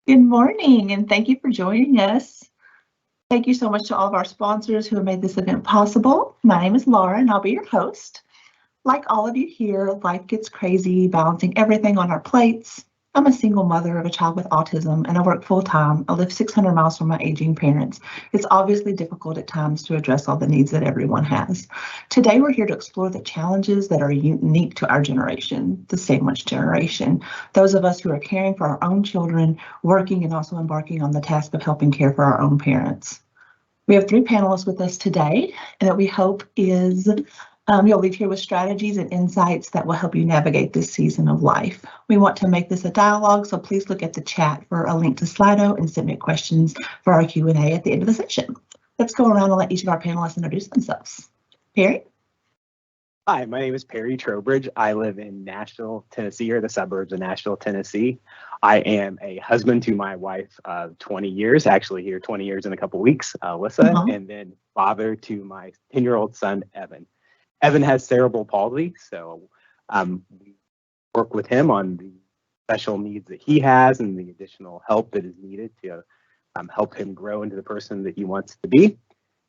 Good morning, and thank you for joining us. Thank you so much to all of our sponsors who have made this event possible. My name is Laura, and I'll be your host. Like all of you here, life gets crazy, balancing everything on our plates. I'm a single mother of a child with autism, and I work full-time. I live 600 miles from my aging parents. It's obviously difficult at times to address all the needs that everyone has. Today, we're here to explore the challenges that are unique to our generation, the sandwich generation. Those of us who are caring for our own children, working, and also embarking on the task of helping care for our own parents. We have three panelists with us today that we hope you'll leave here with strategies and insights that will help you navigate this season of life. We want to make this a dialogue, so please look at the chat for a link to Slido and submit questions for our Q&A at the end of the session. Let's go around and let each of our panelists introduce themselves. Perry? Hi, my name is Perry Trowbridge. I live in Nashville, Tennessee, or the suburbs of Nashville, Tennessee. I am a husband to my wife of 20 years, actually here 20 years in a couple weeks, Alyssa, and then father to my 10-year-old son, Evan. Evan has cerebral palsy, so we work with him on the special needs that he has and the additional help that is needed to help him grow into the person that he wants to be.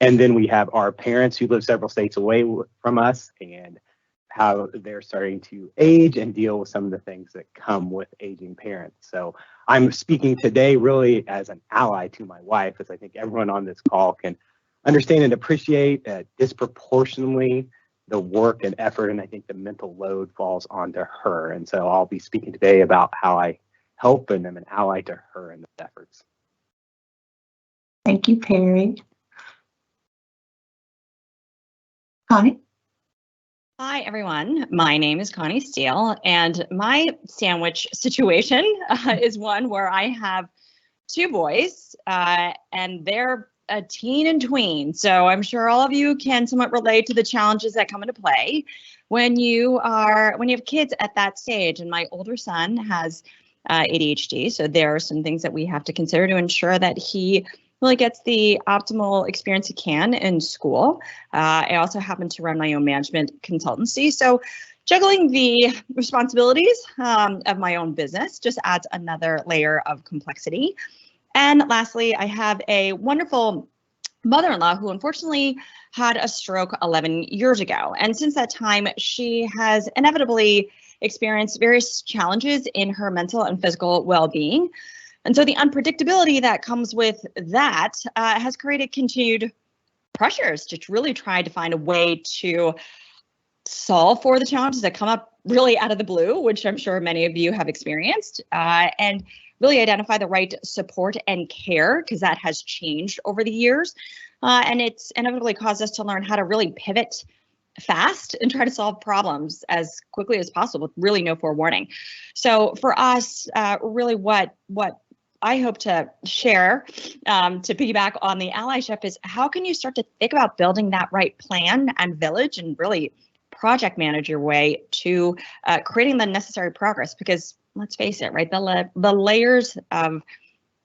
And then we have our parents who live several states away from us and how they're starting to age and deal with some of the things that come with aging parents. So I'm speaking today really as an ally to my wife, as I think everyone on this call can understand and appreciate disproportionately the work and effort, and I think the mental load falls onto her. And so I'll be speaking today about how I help and am an ally to her in those efforts. Thank you, Perry. Connie? Hi, everyone. My name is Connie Steele, and my sandwich situation is one where I have two boys, and they're a teen and tween. So I'm sure all of you can somewhat relate to the challenges that come into play when you have kids at that stage. And my older son has ADHD, so there are some things that we have to consider to ensure that he really gets the optimal experience he can in school. I also happen to run my own management consultancy, so juggling the responsibilities of my own business just adds another layer of complexity. And lastly, I have a wonderful mother-in-law who unfortunately had a stroke 11 years ago. And since that time, she has inevitably experienced various challenges in her mental and physical well-being. And so the unpredictability that comes with that has created continued pressures to really try to find a way to solve for the challenges that come up really out of the blue, which I'm sure many of you have experienced, and really identify the right support and care, because that has changed over the years. And it's inevitably caused us to learn how to really pivot fast and try to solve problems as quickly as possible with really no forewarning. So for us, really what I hope to share to piggyback on the allyship is how can you start to think about building that right plan and village and really project manage your way to creating the necessary progress, because let's face it, right, the layers of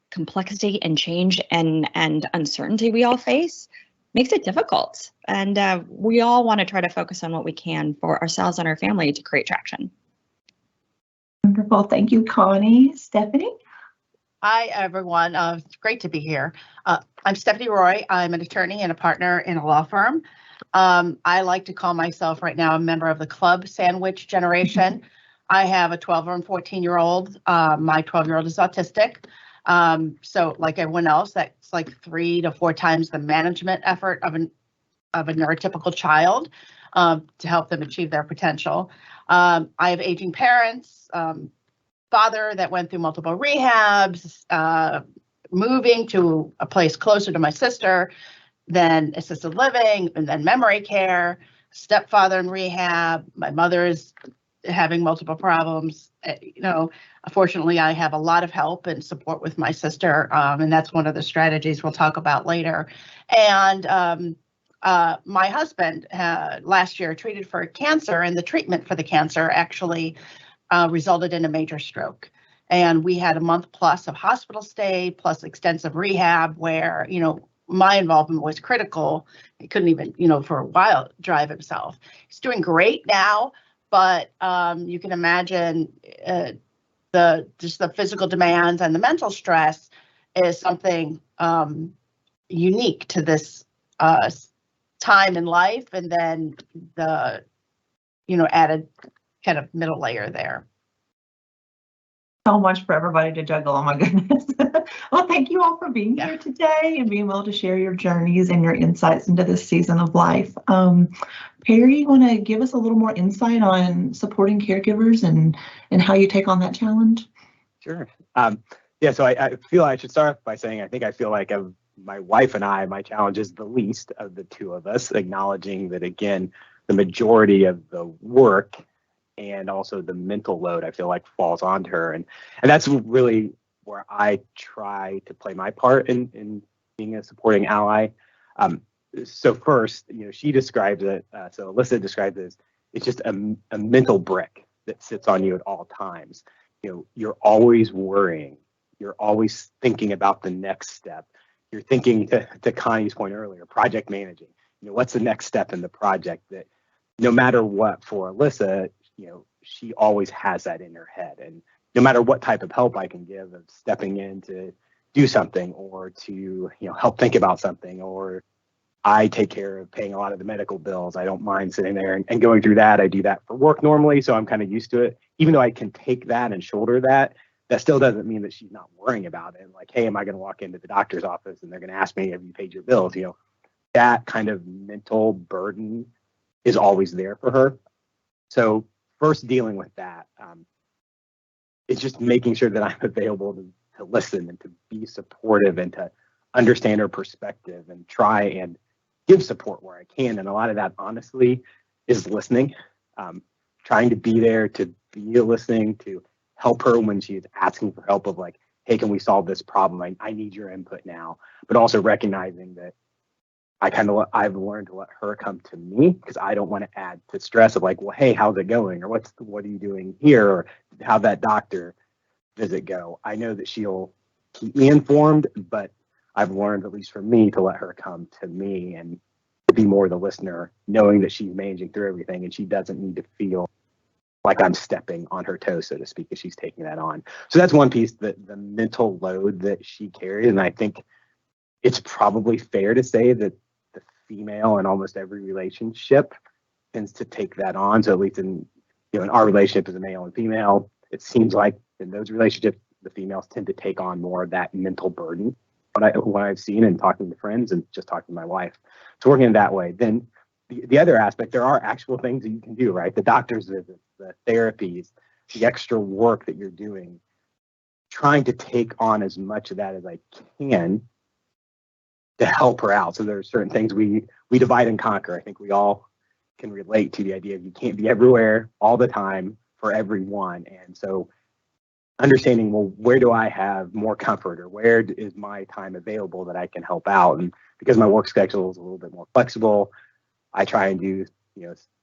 complexity and change and uncertainty we all face makes it difficult. And we all want to try to focus on what we can for ourselves and our family to create traction. Wonderful. Thank you, Connie. Stephanie? Hi, everyone. It's great to be here. I'm Stephanie Roy. I'm an attorney and a partner in a law firm. I like to call myself right now a member of the club sandwich generation. I have a 12 and 14-year-old. My 12-year-old is autistic. So like everyone else, that's like 3 to 4 times the management effort of a neurotypical child to help them achieve their potential. I have aging parents, father that went through multiple rehabs, moving to a place closer to my sister, then assisted living, and then memory care, stepfather in rehab. My mother is having multiple problems. Unfortunately, I have a lot of help and support with my sister, and that's one of the strategies we'll talk about later. And my husband last year treated for cancer, and the treatment for the cancer actually resulted in a major stroke. And we had a month plus of hospital stay plus extensive rehab where, my involvement was critical. He couldn't even, for a while drive himself. He's doing great now, but you can imagine just the physical demands and the mental stress is something unique to this time in life, and then the added kind of middle layer there. So much for everybody to juggle. Oh my goodness. Well, thank you all for being here today and being able to share your journeys and your insights into this season of life. Perry, you want to give us a little more insight on supporting caregivers and how you take on that challenge? Sure. Yeah, so I feel I should start off by saying I feel like of my wife and I, my challenge is the least of the two of us, acknowledging that, again, the majority of the work and also the mental load I feel like falls onto her. And that's really where I try to play my part in being a supporting ally. So first, she describes it, so Alyssa describes it as it's just a mental brick that sits on you at all times. You're always worrying. You're always thinking about the next step. You're thinking, to Connie's point earlier, project managing. What's the next step in the project? That no matter what, for Alyssa, she always has that in her head. And no matter what type of help I can give of stepping in to do something or to, help think about something, or I take care of paying a lot of the medical bills. I don't mind sitting there and going through that. I do that for work normally, so I'm kind of used to it. Even though I can take that and shoulder that, that still doesn't mean that she's not worrying about it. Like, hey, am I going to walk into the doctor's office and they're going to ask me, have you paid your bills? That kind of mental burden is always there for her. So first, dealing with that, it's just making sure that I'm available to listen and to be supportive and to understand her perspective and try and give support where I can. And a lot of that, honestly, is listening, trying to be there, to be listening, to help her when she's asking for help of like, hey, can we solve this problem? I need your input now. But also recognizing that I've learned to let her come to me, because I don't want to add to stress of like, well, hey, how's it going? Or what are you doing here? Or how'd that doctor visit go? I know that she'll keep me informed, but I've learned, at least for me, to let her come to me and to be more the listener, knowing that she's managing through everything and she doesn't need to feel like I'm stepping on her toes, so to speak, as she's taking that on. So that's one piece, that the mental load that she carries. And I think it's probably fair to say that the female in almost every relationship tends to take that on. So at least in our relationship as a male and female, it seems like in those relationships, the females tend to take on more of that mental burden. What I've seen and talking to friends and just talking to my wife. So working in that way. Then the other aspect, there are actual things that you can do, right? The doctor's visits, the therapies, the extra work that you're doing, trying to take on as much of that as I can to help her out. So there are certain things we divide and conquer. I think we all can relate to the idea of you can't be everywhere all the time for everyone. And so understanding, well, where do I have more comfort, or where is my time available that I can help out? And because my work schedule is a little bit more flexible, I try and do,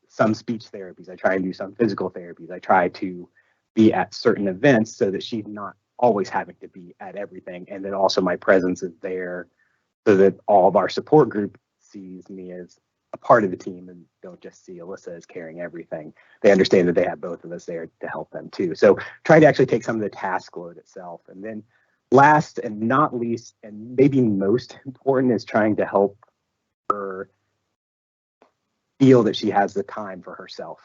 some speech therapies. I try and do some physical therapies. I try to be at certain events so that she's not always having to be at everything. And then also my presence is there so that all of our support group sees me as a part of the team and don't just see Alyssa as carrying everything. They understand that they have both of us there to help them too. So trying to actually take some of the task load itself. And then last and not least, and maybe most important, is trying to help her feel that she has the time for herself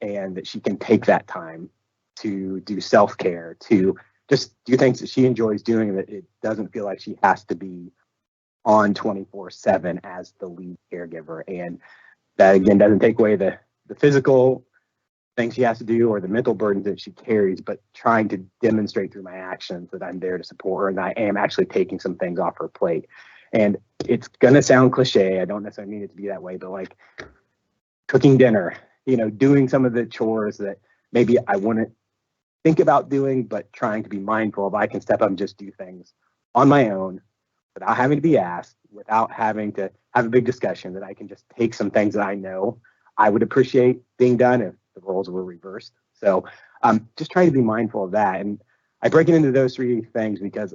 and that she can take that time to do self-care, to just do things that she enjoys doing, and that it doesn't feel like she has to be on 24/7 as the lead caregiver. And that, again, doesn't take away the physical things she has to do or the mental burdens that she carries, but trying to demonstrate through my actions that I'm there to support her and I am actually taking some things off her plate. And it's going to sound cliche. I don't necessarily mean it to be that way, but like cooking dinner, doing some of the chores that maybe I wouldn't think about doing, but trying to be mindful of, I can step up and just do things on my own without having to be asked, without having to have a big discussion, that I can just take some things that I know I would appreciate being done if the roles were reversed. So just trying to be mindful of that. And I break it into those three things because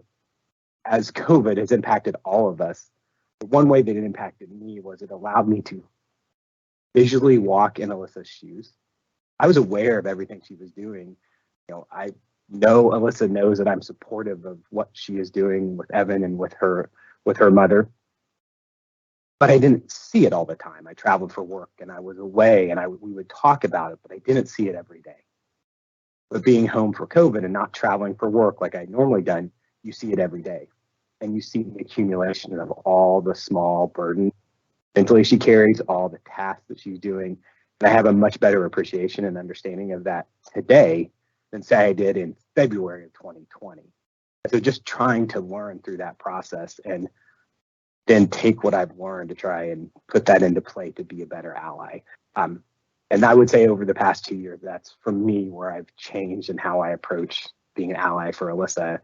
as COVID has impacted all of us, the one way that it impacted me was it allowed me to visually walk in Alyssa's shoes. I was aware of everything she was doing. I Alyssa knows that I'm supportive of what she is doing with Evan and with her mother. But I didn't see it all the time. I traveled for work and I was away and we would talk about it, but I didn't see it every day. But being home for COVID and not traveling for work like I'd normally done, you see it every day. And you see the accumulation of all the small burden mentally she carries, all the tasks that she's doing. And I have a much better appreciation and understanding of that today than say I did in February of 2020. So just trying to learn through that process and then take what I've learned to try and put that into play to be a better ally. And I would say over the past 2 years, that's for me where I've changed in how I approach being an ally for Alyssa,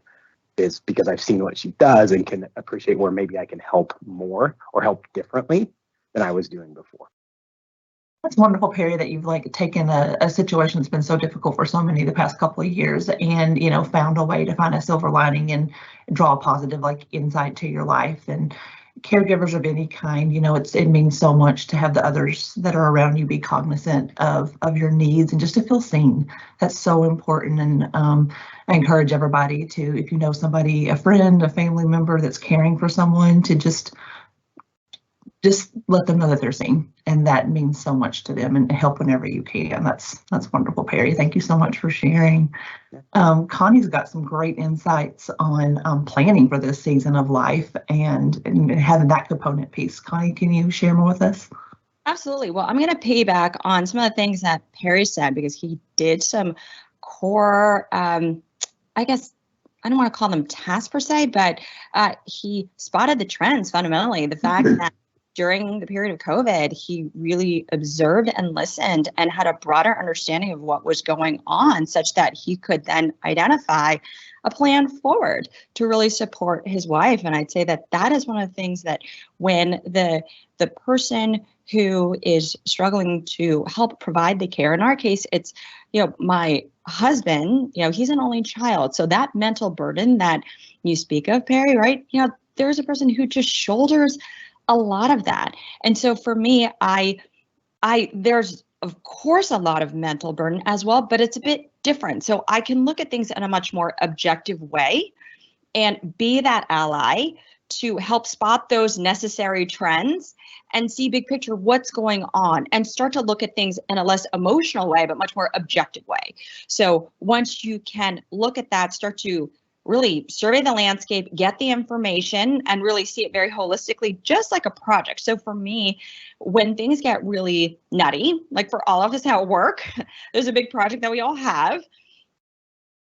is because I've seen what she does and can appreciate where maybe I can help more or help differently than I was doing before. That's wonderful, Perry, that you've taken a situation that's been so difficult for so many the past couple of years and, found a way to find a silver lining and draw a positive insight to your life. And caregivers of any kind, it means so much to have the others that are around you be cognizant of your needs and just to feel seen. That's so important. And I encourage everybody to, if you know somebody, a friend, a family member that's caring for someone, to just let them know that they're seen, and that means so much to them, and help whenever you can. That's wonderful, Perry. Thank you so much for sharing. Connie's got some great insights on planning for this season of life and having that component piece. Connie, can you share more with us? Absolutely. Well, I'm going to piggyback on some of the things that Perry said, because he did some core, I guess, I don't want to call them tasks per se, but he spotted the trends fundamentally. The fact that during the period of COVID, he really observed and listened and had a broader understanding of what was going on, such that he could then identify a plan forward to really support his wife. And I'd say that that is one of the things that when the person who is struggling to help provide the care, in our case, it's, my husband, he's an only child. So that mental burden that you speak of, Perry, right? There's a person who just shoulders a lot of that. And so for me, there's of course a lot of mental burden as well, but it's a bit different. So I can look at things in a much more objective way and be that ally to help spot those necessary trends and see big picture what's going on and start to look at things in a less emotional way, but much more objective way. So once you can look at that, start to really survey the landscape, get the information, and really see it very holistically, just like a project. So for me, when things get really nutty, like for all of us at work, there's a big project that we all have.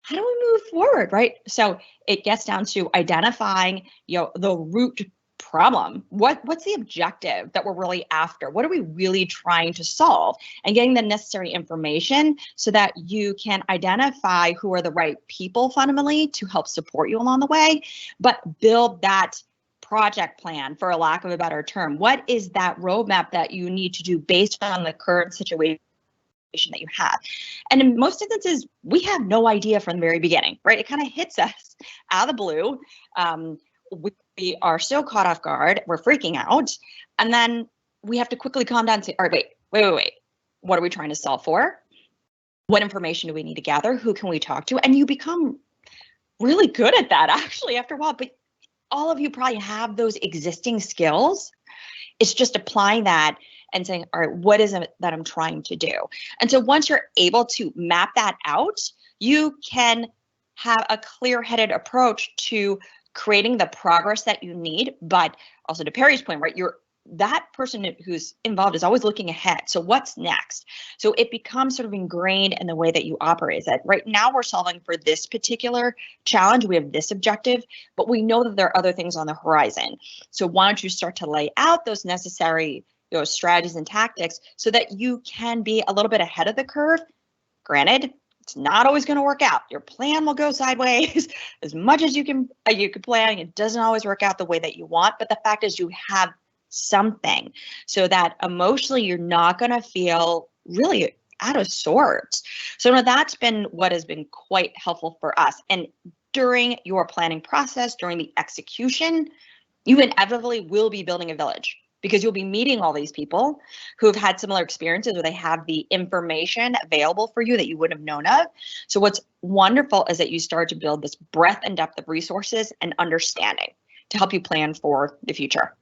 How do we move forward, right? So it gets down to identifying, the root problem. What's the objective that we're really after? What are we really trying to solve? And getting the necessary information so that you can identify who are the right people fundamentally to help support you along the way, but build that project plan, for a lack of a better term. What is that roadmap that you need to do based on the current situation that you have? And in most instances, we have no idea from the very beginning, right? It kind of hits us out of the blue. We are so caught off guard, we're freaking out, and then we have to quickly calm down and say, all right, wait. What are we trying to solve for? What information do we need to gather? Who can we talk to? And you become really good at that actually after a while, but all of you probably have those existing skills. It's just applying that and saying, all right, what is it that I'm trying to do? And so once you're able to map that out, you can have a clear-headed approach to creating the progress that you need. But also to Perry's point, right, that person who's involved is always looking ahead. So what's next? So it becomes sort of ingrained in the way that you operate. That right now we're solving for this particular challenge. We have this objective, but we know that there are other things on the horizon. So why don't you start to lay out those necessary strategies and tactics so that you can be a little bit ahead of the curve. Granted, it's not always going to work out. Your plan will go sideways as much as you can plan. It doesn't always work out the way that you want, but the fact is you have something so that emotionally you're not going to feel really out of sorts. So that's been what has been quite helpful for us. And during your planning process, during the execution, you inevitably will be building a village. because you'll be meeting all these people who have had similar experiences, where they have the information available for you that you wouldn't have known of. So what's wonderful is that you start to build this breadth and depth of resources and understanding to help you plan for the future.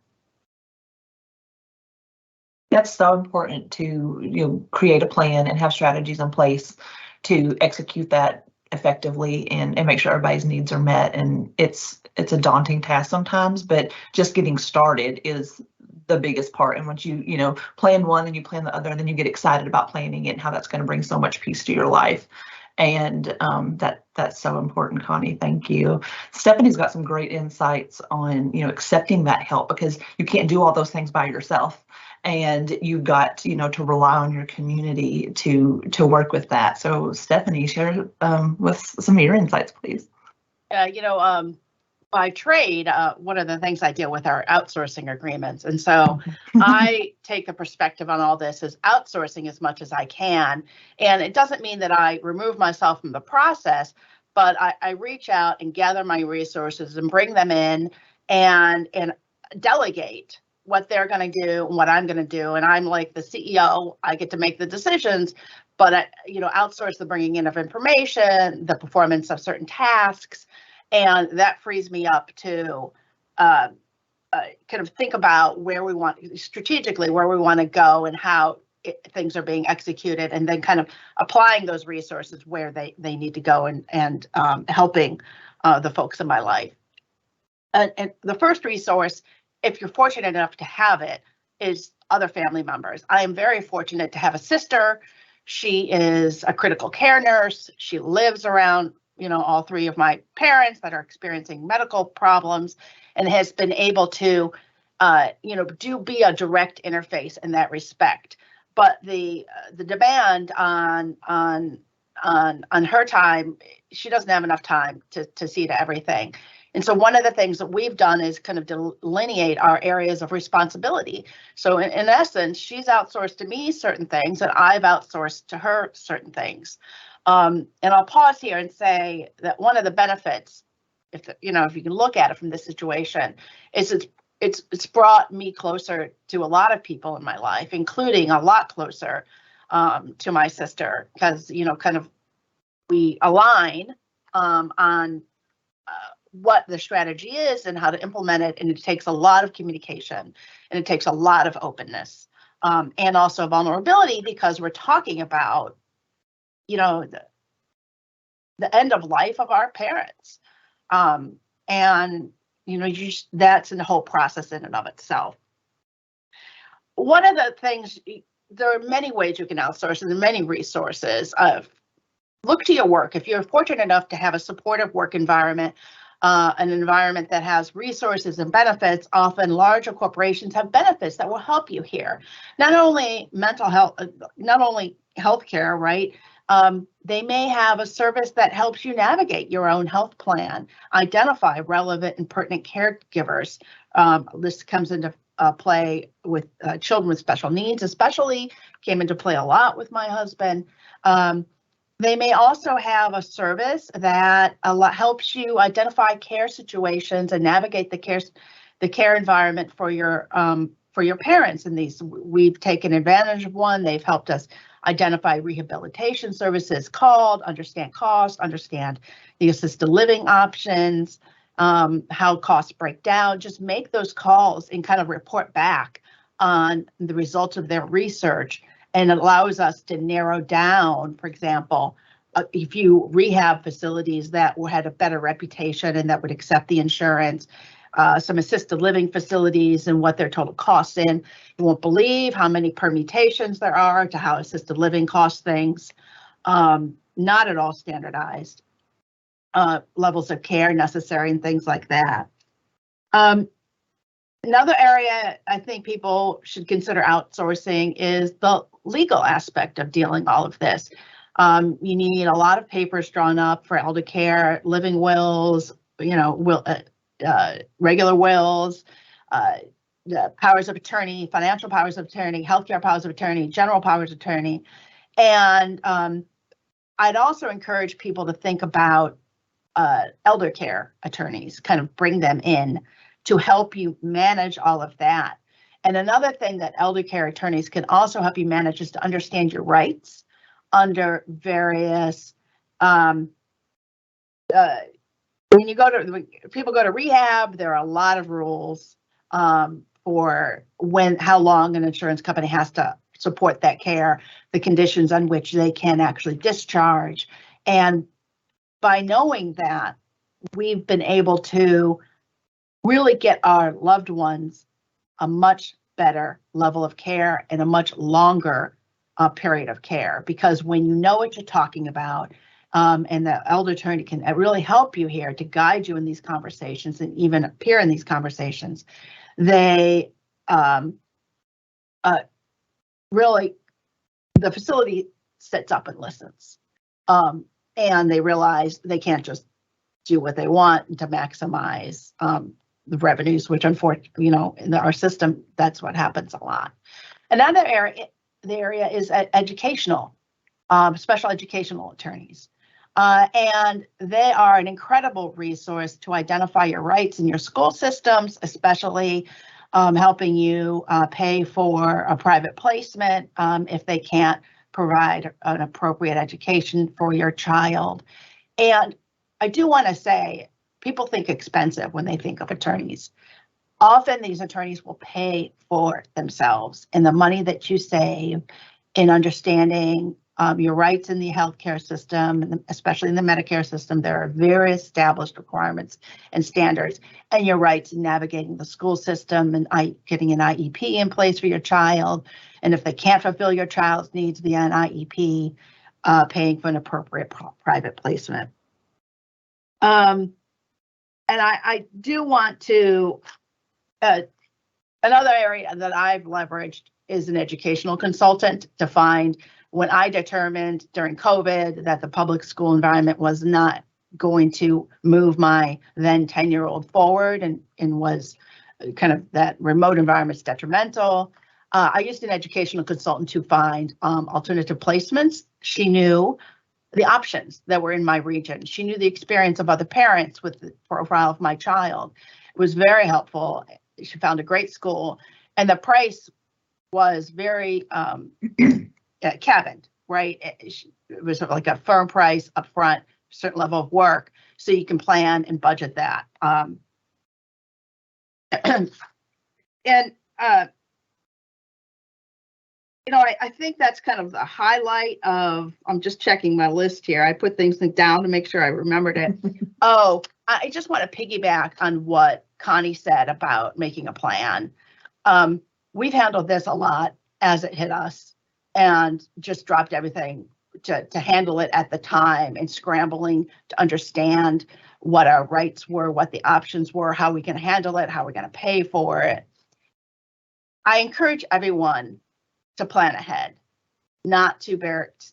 That's so important to create a plan and have strategies in place to execute that effectively and make sure everybody's needs are met. And it's a daunting task sometimes, but just getting started is the biggest part. And once you plan one and you plan the other, and then you get excited about planning it and how that's going to bring so much peace to your life. And that's so important, Connie. Thank you. Stephanie's got some great insights on accepting that help, because you can't do all those things by yourself, and you've got to rely on your community to work with that. So Stephanie, share with some of your insights, please. By trade, one of the things I deal with are outsourcing agreements. And so I take the perspective on all this as outsourcing as much as I can. And it doesn't mean that I remove myself from the process, but I reach out and gather my resources and bring them in and delegate what they're going to do and what I'm going to do. And I'm like the CEO, I get to make the decisions, but I, outsource the bringing in of information, the performance of certain tasks. And that frees me up to kind of think about strategically where we want to go and how things are being executed, and then kind of applying those resources where they need to go and helping the folks in my life. And the first resource, if you're fortunate enough to have it, is other family members. I am very fortunate to have a sister. She is a critical care nurse. She lives around all three of my parents that are experiencing medical problems, and has been able to, be a direct interface in that respect. But the demand on her time, she doesn't have enough time to see to everything. And so one of the things that we've done is kind of delineate our areas of responsibility. So in essence, she's outsourced to me certain things, and I've outsourced to her certain things. And I'll pause here and say that one of the benefits, if you can look at it from this situation, is it's brought me closer to a lot of people in my life, including a lot closer to my sister, because kind of we align on what the strategy is and how to implement it, and it takes a lot of communication, and it takes a lot of openness, and also vulnerability, because we're talking about the end of life of our parents. And, that's in the whole process in and of itself. One of the things, there are many ways you can outsource, and many resources. Look to your work. If you're fortunate enough to have a supportive work environment, an environment that has resources and benefits, often larger corporations have benefits that will help you here. Not only mental health, not only healthcare, right? They may have a service that helps you navigate your own health plan, identify relevant and pertinent caregivers. This comes into play with children with special needs, especially came into play a lot with my husband. They may also have a service that helps you identify care situations and navigate the care environment for your parents. And we've taken advantage of one. They've helped us identify rehabilitation services understand cost, understand the assisted living options, how costs break down. Just make those calls and kind of report back on the results of their research, and it allows us to narrow down, for example, a few rehab facilities that had a better reputation and that would accept the insurance, some assisted living facilities and what their total costs in. You won't believe how many permutations there are to how assisted living costs things. Not at all standardized. Levels of care necessary and things like that. Another area I think people should consider outsourcing is the legal aspect of dealing all of this. You need a lot of papers drawn up for elder care, living wills, regular wills, powers of attorney, financial powers of attorney, healthcare powers of attorney, general powers of attorney. And I'd also encourage people to think about elder care attorneys, kind of bring them in to help you manage all of that. And another thing that elder care attorneys can also help you manage is to understand your rights under various, when people go to rehab, there are a lot of rules for how long an insurance company has to support that care, the conditions on which they can actually discharge. And by knowing that, we've been able to really get our loved ones a much better level of care and a much longer period of care, because when you know what you're talking about, and the elder attorney can really help you here to guide you in these conversations and even appear in these conversations, they really, the facility sits up and listens, and they realize they can't just do what they want to maximize the revenues, which unfortunately, in our system, that's what happens a lot. Another area, the area is educational, special educational attorneys. And they are an incredible resource to identify your rights in your school systems, especially helping you pay for a private placement if they can't provide an appropriate education for your child. And I do want to say, people think expensive when they think of attorneys. Often these attorneys will pay for themselves, and the money that you save in understanding your rights in the healthcare system, and especially in the Medicare system, there are very established requirements and standards, and your rights in navigating the school system and getting an IEP in place for your child. And if they can't fulfill your child's needs via an IEP, paying for an appropriate private placement. And I do want to, another area that I've leveraged is an educational consultant to find, when I determined during COVID that the public school environment was not going to move my then 10-year-old forward and was kind of that remote environment's detrimental. I used an educational consultant to find alternative placements. She knew the options that were in my region. She knew the experience of other parents with the profile of my child. It was very helpful. She found a great school, and the price was very cabined, right? It was like a firm price up front, certain level of work, so you can plan and budget that. I think that's kind of the highlight of, I'm just checking my list here. I put things down to make sure I remembered it. Oh, I just want to piggyback on what Connie said about making a plan. We've handled this a lot as it hit us and just dropped everything to handle it at the time, and scrambling to understand what our rights were, what the options were, how we can handle it, how we're going to pay for it. I encourage everyone to plan ahead, not to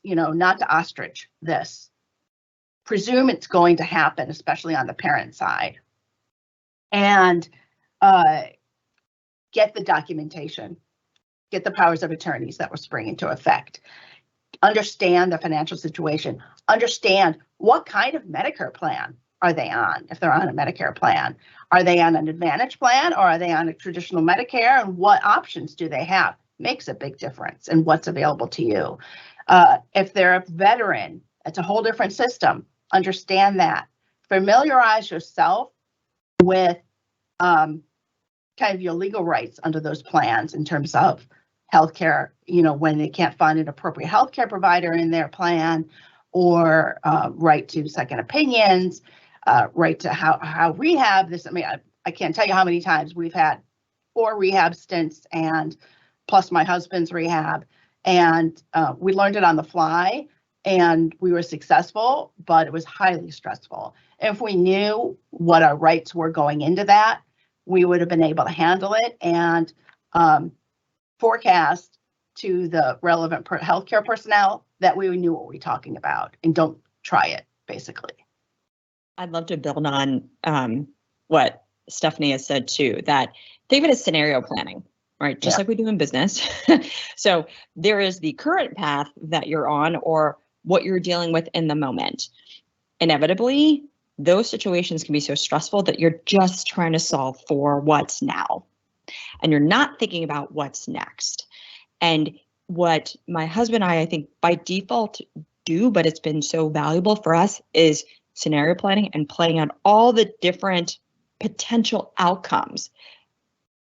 not to ostrich this. Presume it's going to happen, especially on the parent side, and get the documentation, get the powers of attorneys that will spring into effect. Understand the financial situation. Understand what kind of Medicare plan are they on. If they're on a Medicare plan, are they on an Advantage plan, or are they on a traditional Medicare, and what options do they have? Makes a big difference in what's available to you. If they're a veteran, it's a whole different system. Understand that. Familiarize yourself with kind of your legal rights under those plans in terms of healthcare, when they can't find an appropriate healthcare provider in their plan, or right to second opinions, right to how rehab this. I mean, I can't tell you how many times we've had 4 rehab stints, and plus my husband's rehab, and we learned it on the fly, and we were successful, but it was highly stressful. If we knew what our rights were going into that, we would have been able to handle it and forecast to the relevant healthcare personnel that we knew what we were talking about, and don't try it, basically. I'd love to build on what Stephanie has said too, that think of it as scenario planning, right? Just like we do in business. So there is the current path that you're on, or what you're dealing with in the moment. Inevitably, those situations can be so stressful that you're just trying to solve for what's now. and you're not thinking about what's next. And what my husband and I think by default do, but it's been so valuable for us, is scenario planning and playing out all the different potential outcomes.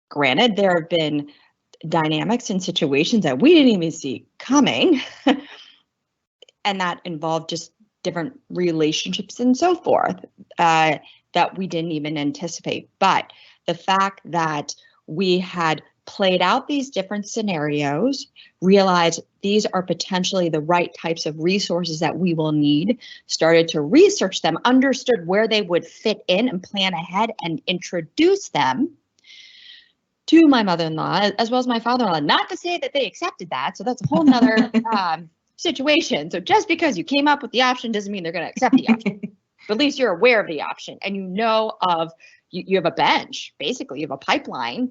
Granted, there have been dynamics and situations that we didn't even see coming, and that involved just different relationships and so forth that we didn't even anticipate. But the fact that we had played out these different scenarios, realized these are potentially the right types of resources that we will need, started to research them, understood where they would fit in and plan ahead and introduce them to my mother-in-law as well as my father-in-law. Not to say that they accepted that, so that's a whole nother situation. So just because you came up with the option doesn't mean they're going to accept the option. But at least you're aware of the option and you have a bench, basically you have a pipeline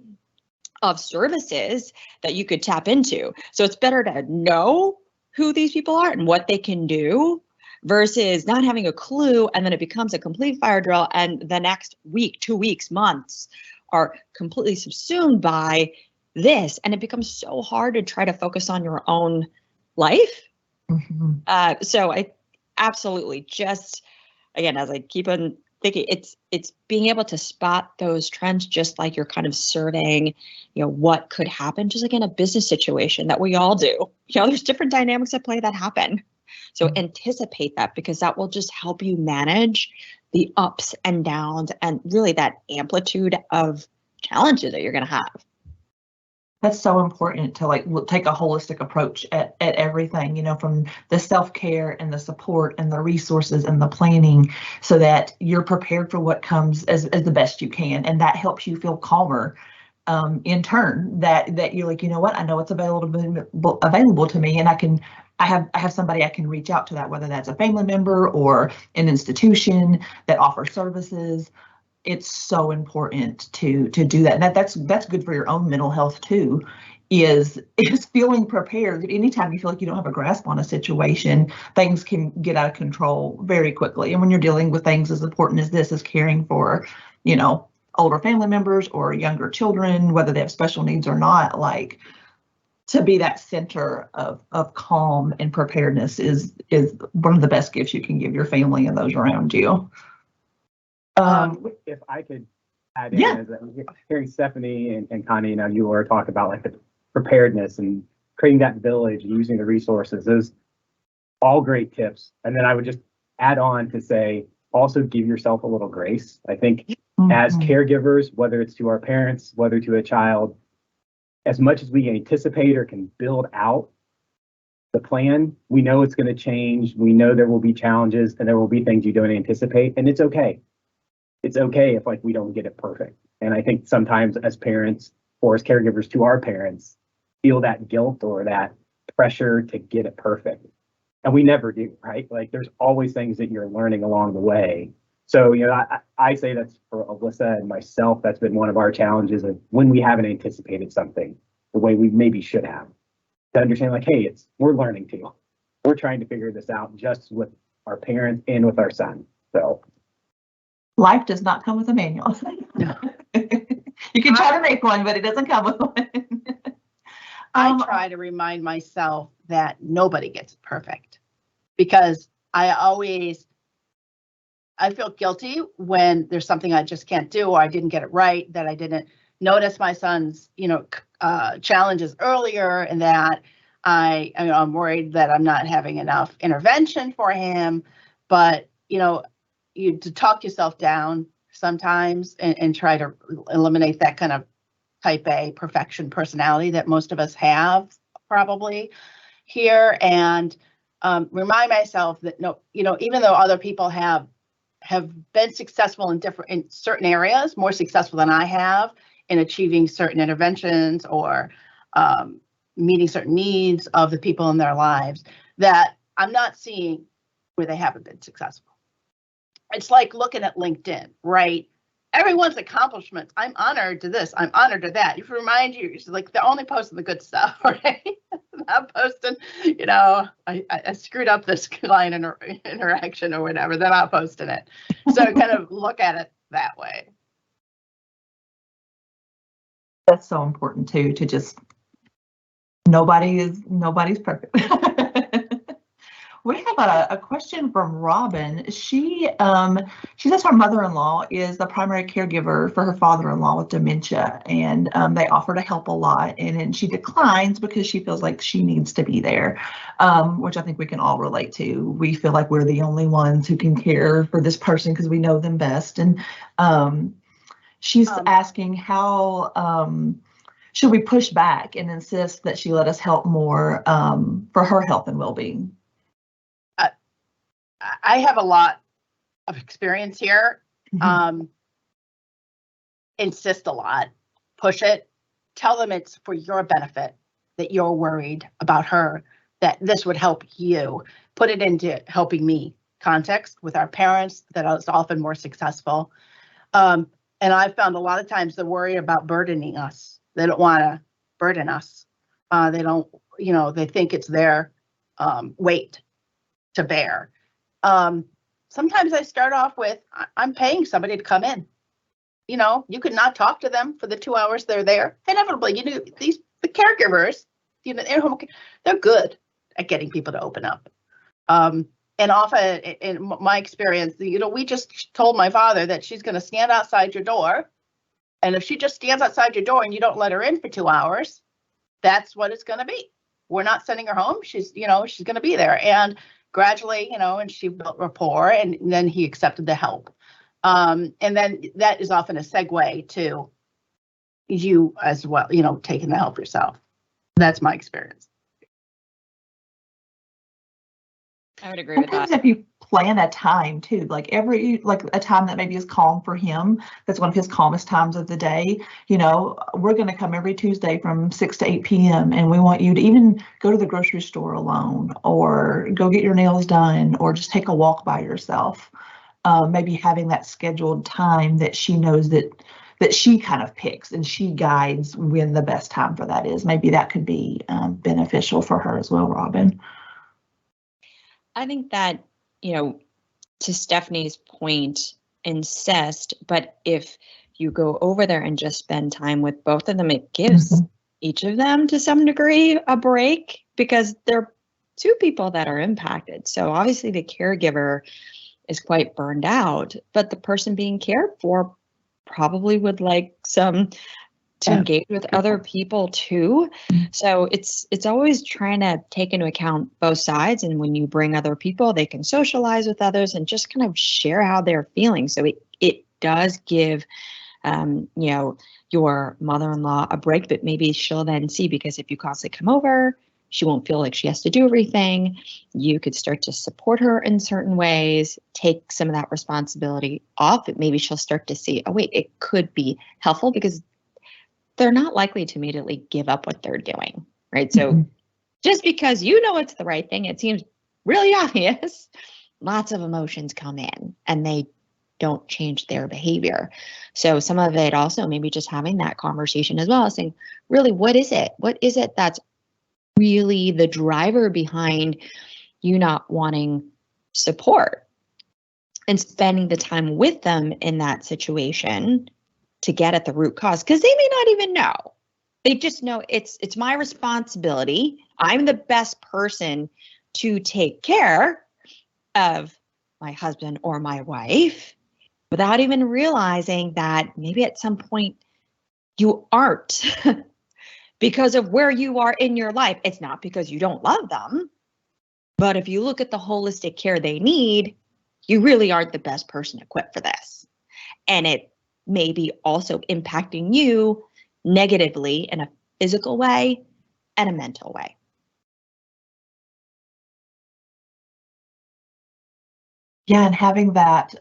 of services that you could tap into. So it's better to know who these people are and what they can do versus not having a clue, and then it becomes a complete fire drill, and the next week, 2 weeks, months are completely subsumed by this, and it becomes so hard to try to focus on your own life. Mm-hmm. So I absolutely just, again, as I keep on thinking, it's being able to spot those trends, just like you're kind of surveying, what could happen, just like in a business situation that we all do. There's different dynamics at play that happen. So anticipate that, because that will just help you manage the ups and downs and really that amplitude of challenges that you're going to have. That's so important to take a holistic approach at everything, from the self-care and the support and the resources and the planning, so that you're prepared for what comes as the best you can. And that helps you feel calmer in turn, that you're like, what, I know it's available to me, and I have somebody I can reach out to, that whether that's a family member or an institution that offers services. It's so important to do that. And that's good for your own mental health too, is feeling prepared. Anytime you feel like you don't have a grasp on a situation, things can get out of control very quickly. And when you're dealing with things as important as this, as caring for, older family members or younger children, whether they have special needs or not, to be that center of calm and preparedness is one of the best gifts you can give your family and those around you. If I could add in, as I'm hearing Stephanie and Connie, you were talk about the preparedness and creating that village and using the resources. Those all great tips. And then I would just add on to say, also give yourself a little grace. I think as caregivers, whether it's to our parents, whether to a child, as much as we anticipate or can build out the plan, we know it's going to change. We know there will be challenges and there will be things you don't anticipate, and it's okay. It's okay if we don't get it perfect. And I think sometimes as parents or as caregivers to our parents feel that guilt or that pressure to get it perfect. And we never do, right? There's always things that you're learning along the way. So, I say that's for Alyssa and myself, that's been one of our challenges of when we haven't anticipated something the way we maybe should have, to understand hey, we're learning too. We're trying to figure this out just with our parents and with our son. So life does not come with a manual. No. You can try to make one, but it doesn't come with one. I try to remind myself that nobody gets it perfect, because I feel guilty when there's something I just can't do, or I didn't get it right, that I didn't notice my son's, challenges earlier, and that I'm worried that I'm not having enough intervention for him. But, to talk yourself down sometimes and try to eliminate that kind of type A perfection personality that most of us have probably here, and remind myself that even though other people have been successful in certain areas, more successful than I have in achieving certain interventions or meeting certain needs of the people in their lives, that I'm not seeing where they haven't been successful. It's like looking at LinkedIn, right? Everyone's accomplishments. I'm honored to this. I'm honored to that. If you remind you, it's they're only posting the good stuff, right? Not posting, I screwed up this client interaction or whatever. They're not posting it. So kind of look at it that way. That's so important too, to just, nobody's perfect. We have a question from Robin. She says her mother-in-law is the primary caregiver for her father-in-law with dementia, and they offer to help a lot, and she declines because she feels like she needs to be there, which I think we can all relate to. We feel like we're the only ones who can care for this person because we know them best. And she's asking how should we push back and insist that she let us help more for her health and well-being? I have a lot of experience here. Insist a lot, push it, tell them it's for your benefit, that you're worried about her, that this would help you. Put it into helping me context with our parents that is often more successful. And I've found a lot of times they're worried about burdening us. They don't want to burden us. They don't, they think it's their weight to bear. Sometimes I start off with, I'm paying somebody to come in. You could not talk to them for the 2 hours they're there. Inevitably, the caregivers, they're good at getting people to open up. And often, in my experience, we just told my father that she's going to stand outside your door. And if she just stands outside your door and you don't let her in for 2 hours, that's what it's going to be. We're not sending her home. She's going to be there. And gradually, and she built rapport, and then he accepted the help. And then that is often a segue to you as well, taking the help yourself. That's my experience. I would agree with that. Sometimes if you plan a time too, like a time that maybe is calm for him, that's one of his calmest times of the day. We're going to come every Tuesday from 6 to 8 p.m. and we want you to even go to the grocery store alone, or go get your nails done, or just take a walk by yourself. Maybe having that scheduled time that she knows that she kind of picks and she guides when the best time for that is. Maybe that could be beneficial for her as well, Robin. I think that, to Stephanie's point, insist, but if you go over there and just spend time with both of them, it gives each of them to some degree a break, because they're two people that are impacted. So obviously the caregiver is quite burned out, but the person being cared for probably would like to engage with other people too. So it's always trying to take into account both sides. And when you bring other people, they can socialize with others and just kind of share how they're feeling. So it does give, your mother-in-law a break, but maybe she'll then see, because if you constantly come over, she won't feel like she has to do everything. You could start to support her in certain ways, take some of that responsibility off. Maybe she'll start to see, oh wait, it could be helpful, because they're not likely to immediately give up what they're doing, right? So just because it's the right thing, it seems really obvious, lots of emotions come in and they don't change their behavior. So some of it also, maybe just having that conversation as well, saying, really, what is it? What is it that's really the driver behind you not wanting support? And spending the time with them in that situation to get at the root cause, because they may not even know. They just know it's my responsibility. I'm the best person to take care of my husband or my wife, without even realizing that maybe at some point you aren't because of where you are in your life. It's not because you don't love them, but if you look at the holistic care they need, you really aren't the best person equipped for this. And it may be also impacting you negatively in a physical way and a mental way. Yeah, and having that,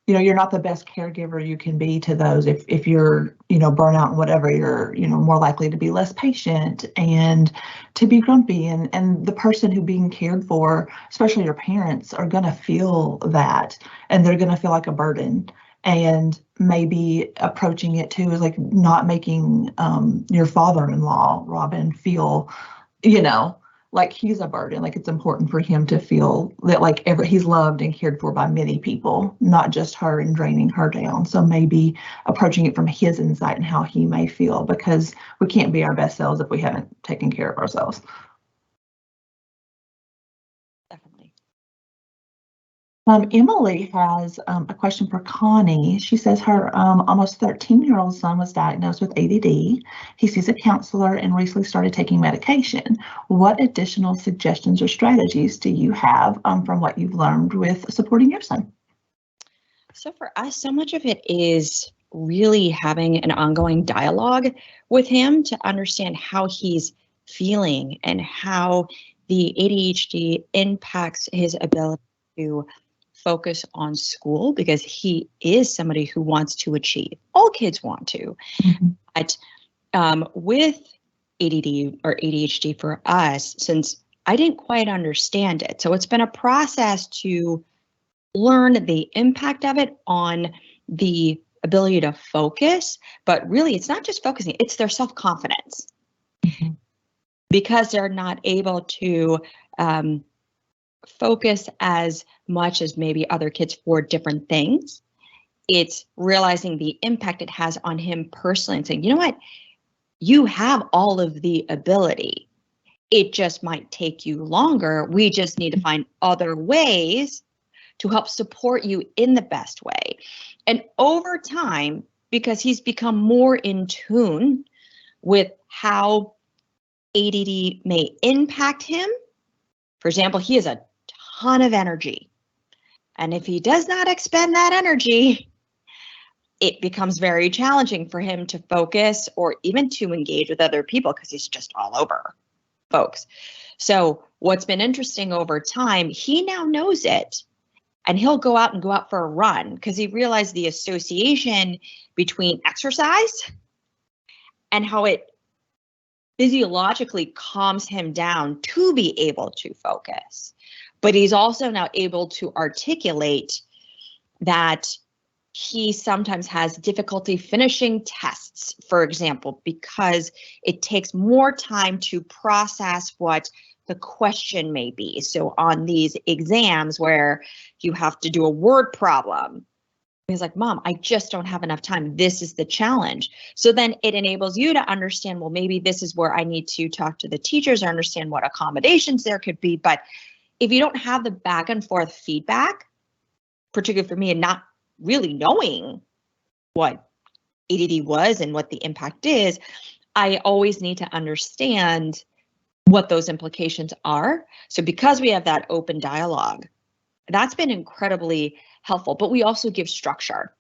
you're not the best caregiver you can be to those. If you're, burnout and whatever, you're, more likely to be less patient and to be grumpy. And the person who being cared for, especially your parents, are going to feel that, and they're going to feel like a burden. And maybe approaching it too is like not making your father-in-law, Robin, feel, like he's a burden. Like it's important for him to feel that like he's loved and cared for by many people, not just her, and draining her down. So maybe approaching it from his insight and how he may feel, because we can't be our best selves if we haven't taken care of ourselves. Definitely. Emily has a question for Connie. She says her almost 13-year-old son was diagnosed with ADD. He sees a counselor and recently started taking medication. What additional suggestions or strategies do you have from what you've learned with supporting your son? So for us, so much of it is really having an ongoing dialogue with him to understand how he's feeling and how the ADHD impacts his ability to focus on school, because he is somebody who wants to achieve. All kids want to. Mm-hmm. But with ADD or ADHD for us, since I didn't quite understand it, so it's been a process to learn the impact of it on the ability to focus. But really, it's not just focusing, it's their self-confidence. Mm-hmm. Because they're not able to focus as much as maybe other kids for different things. It's realizing the impact it has on him personally and saying, you know what, you have all of the ability. It just might take you longer. We just need to find other ways to help support you in the best way. And over time, because he's become more in tune with how ADD may impact him. For example, he has a ton of energy. And if he does not expend that energy, it becomes very challenging for him to focus or even to engage with other people because he's just all over folks. So what's been interesting over time, he now knows it. And he'll go out for a run because he realized the association between exercise and how it physiologically calms him down to be able to focus. But he's also now able to articulate that he sometimes has difficulty finishing tests, for example, because it takes more time to process what the question may be. So on these exams where you have to do a word problem, he's like, Mom, I just don't have enough time. This is the challenge. So then it enables you to understand, well, maybe this is where I need to talk to the teachers or understand what accommodations there could be. But if you don't have the back and forth feedback, particularly for me, and not really knowing what ADD was and what the impact is, I always need to understand what those implications are. So because we have that open dialogue, that's been incredibly helpful, but we also give structure.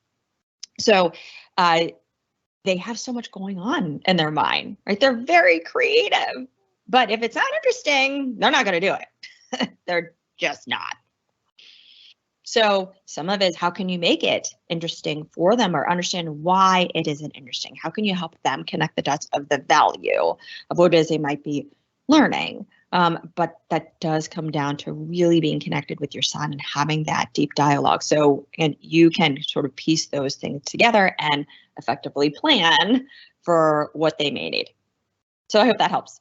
So they have so much going on in their mind, right? They're very creative, but if it's not interesting, they're not going to do it. They're just not. So some of it is, how can you make it interesting for them or understand why it isn't interesting? How can you help them connect the dots of the value of what it is they might be learning? But that does come down to really being connected with your son and having that deep dialogue. So, and you can sort of piece those things together and effectively plan for what they may need. So I hope that helps.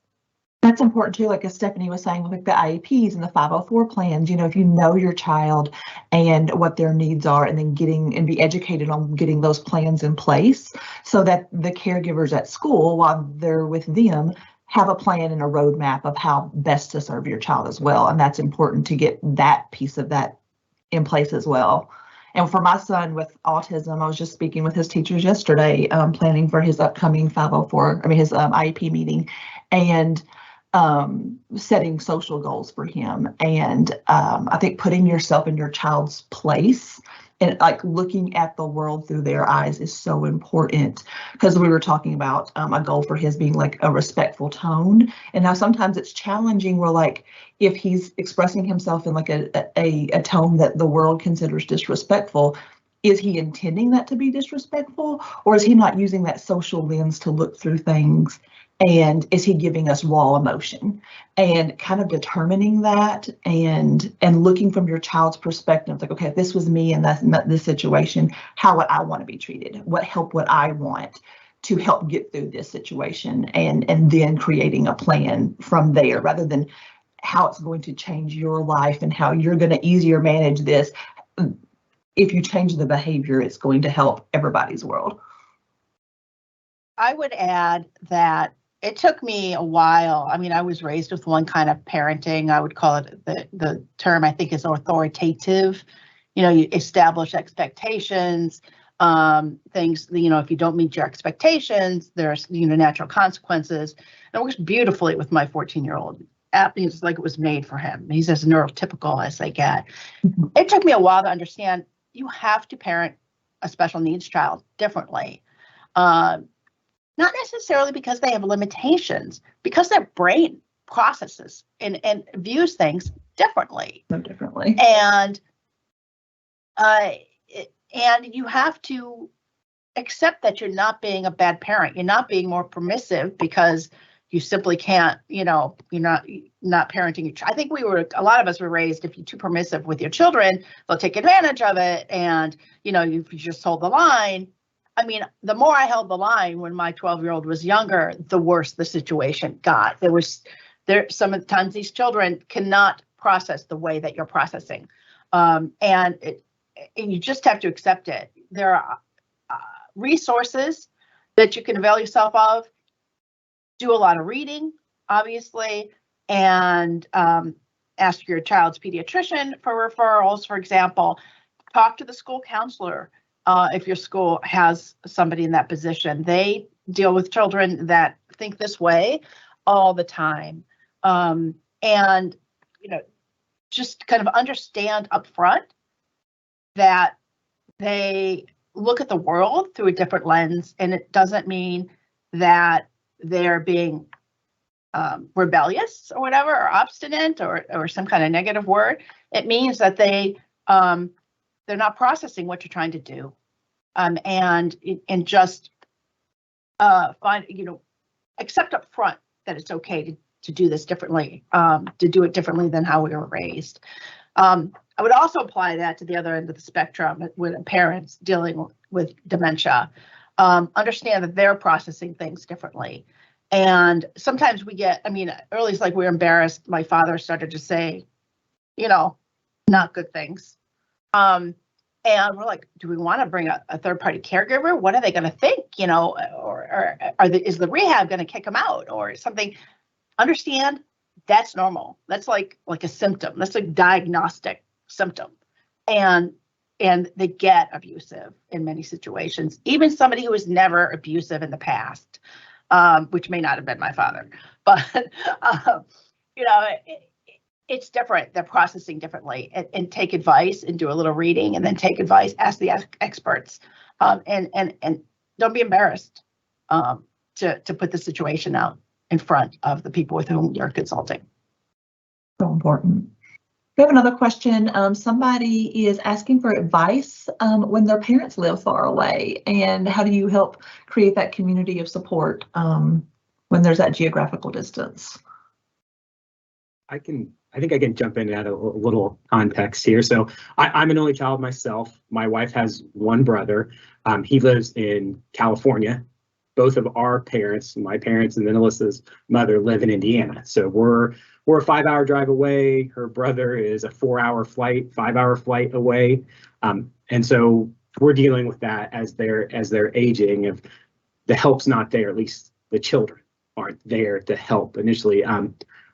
That's important too, like as Stephanie was saying, with the IEPs and the 504 plans, you know, if you know your child and what their needs are, and then be educated on getting those plans in place so that the caregivers at school, while they're with them, have a plan and a roadmap of how best to serve your child as well. And that's important to get that piece of that in place as well. And for my son with autism, I was just speaking with his teachers yesterday, planning for his upcoming his IEP meeting, and setting social goals for him. And I think putting yourself in your child's place and like looking at the world through their eyes is so important, because we were talking about a goal for his being like a respectful tone. And now sometimes it's challenging where, like, if he's expressing himself in like a tone that the world considers disrespectful, is he intending that to be disrespectful, or is he not using that social lens to look through things? And is he giving us raw emotion? And kind of determining that and looking from your child's perspective, like, okay, if this was me and that's this situation, how would I want to be treated? What help would I want to help get through this situation? And then creating a plan from there, rather than how it's going to change your life and how you're going to easier manage this. If you change the behavior, it's going to help everybody's world. I would add that it took me a while. I mean, I was raised with one kind of parenting. I would call it, the term I think is authoritative. You know, you establish expectations, things, you know, if you don't meet your expectations, there's, you know, natural consequences. And it works beautifully with my 14-year-old. It's like it was made for him. He's as neurotypical as they get. It took me a while to understand you have to parent a special needs child differently. Not necessarily because they have limitations, because their brain processes and views things differently. So differently. And you have to accept that you're not being a bad parent. You're not being more permissive because you simply can't, you know, you're not parenting your child. I think a lot of us were raised, if you're too permissive with your children, they'll take advantage of it. And, you know, if you just hold the line. I mean, the more I held the line when my 12-year-old was younger, the worse the situation got. Some of the times these children cannot process the way that you're processing. And you just have to accept it. There are resources that you can avail yourself of. Do a lot of reading, obviously, and ask your child's pediatrician for referrals, for example. Talk to the school counselor if your school has somebody in that position. They deal with children that think this way all the time. And, you know, just kind of understand up front that they look at the world through a different lens, and it doesn't mean that they're being rebellious or whatever, or obstinate, or some kind of negative word. It means that they're not processing what you're trying to do, and just find, you know, accept up front that it's okay to do this differently, to do it differently than how we were raised. I would also apply that to the other end of the spectrum with parents dealing with dementia. Understand that they're processing things differently. And sometimes we get, I mean, early it's like we're embarrassed. My father started to say, you know, not good things. And we're like, do we want to bring a third-party caregiver? What are they going to think? You know, or is the rehab going to kick them out or something? Understand that's normal. That's like a symptom. That's a diagnostic symptom. And they get abusive in many situations. Even somebody who was never abusive in the past, which may not have been my father, but you know, it's different. They're processing differently, and take advice and do a little reading, and then take advice, ask the experts, and don't be embarrassed to put the situation out in front of the people with whom you're consulting. So important. We have another question. Somebody is asking for advice when their parents live far away, and how do you help create that community of support when there's that geographical distance? I think I can jump in and add a little context here. So I'm an only child myself. My wife has one brother. He lives in California. Both of our parents, my parents and then Alyssa's mother, live in Indiana. So we're a 5-hour drive away. Her brother is a 5-hour flight away. And so we're dealing with that as they're aging. If the help's not there, at least the children aren't there to help initially.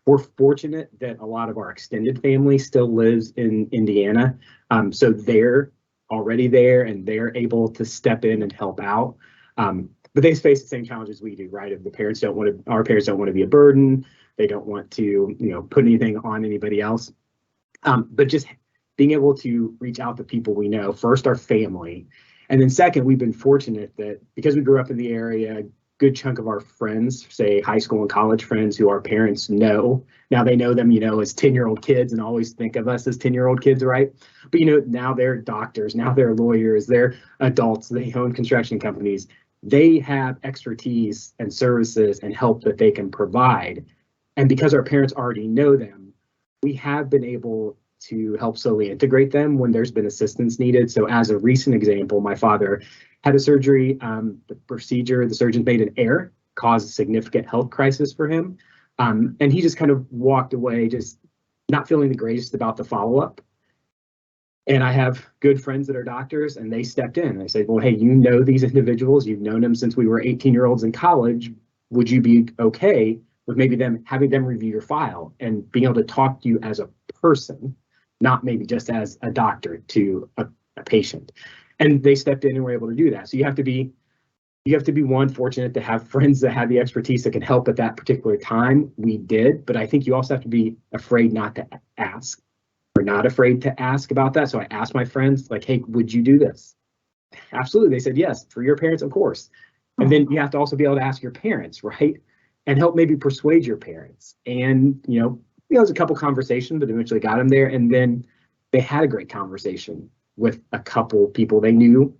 We're fortunate that a lot of our extended family still lives in Indiana. So they're already there and they're able to step in and help out. But they face the same challenges we do, right? If our parents don't want to be a burden, they don't want to, you know, put anything on anybody else. But just being able to reach out to people we know, first our family, and then second, we've been fortunate that because we grew up in the area, a good chunk of our friends, say high school and college friends who our parents know, now they know them, you know, as 10-year-old kids and always think of us as 10-year-old kids, right? But, you know, now they're doctors, now they're lawyers, they're adults, they own construction companies. They have expertise and services and help that they can provide. And because our parents already know them, we have been able to help slowly integrate them when there's been assistance needed. So as a recent example, my father had a surgery, the procedure, the surgeon made an error, caused a significant health crisis for him. And he just kind of walked away, just not feeling the greatest about the follow-up. And I have good friends that are doctors, and they stepped in. They said, well, hey, you know these individuals, you've known them since we were 18-year-olds in college. Would you be okay with maybe having them review your file and being able to talk to you as a person, not maybe just as a doctor to a patient? And they stepped in and were able to do that. So you have to be one, fortunate to have friends that have the expertise that can help at that particular time. We did, but I think you also have to be afraid not to ask, or not afraid to ask about that. So I asked my friends, like, hey, would you do this? Absolutely. They said, yes, for your parents, of course. And then you have to also be able to ask your parents, right? And help maybe persuade your parents. And, it was a couple conversations, but eventually got them there. And then they had a great conversation with a couple people they knew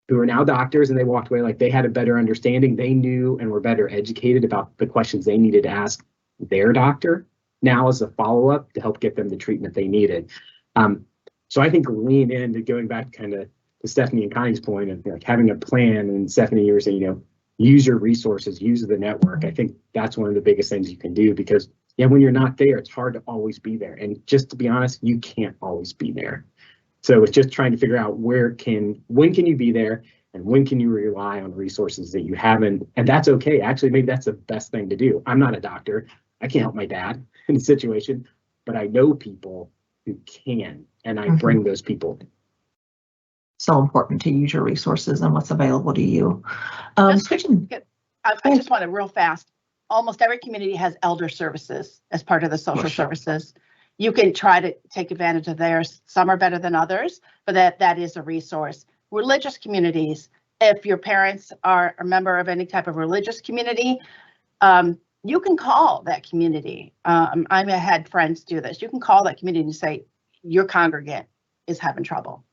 who are now doctors, and they walked away like they had a better understanding. They knew and were better educated about the questions they needed to ask their doctor now as a follow-up to help get them the treatment they needed. So I think lean into going back kind of to Stephanie and Connie's point of like having a plan, and Stephanie, you were saying, use your resources, use the network. I think that's one of the biggest things you can do, because when you're not there, it's hard to always be there. And just to be honest, you can't always be there. So it's just trying to figure out when can you be there, and when can you rely on resources that you haven't. And that's okay. Actually, maybe that's the best thing to do. I'm not a doctor. I can't help my dad in a situation, but I know people who can, and I bring those people. So important to use your resources and what's available to you. Switching. I just want to real fast. Almost every community has elder services as part of the social services. You can try to take advantage of theirs. Some are better than others, but that is a resource. Religious communities, if your parents are a member of any type of religious community, you can call that community. I had friends do this. You can call that community and say, your congregant is having trouble.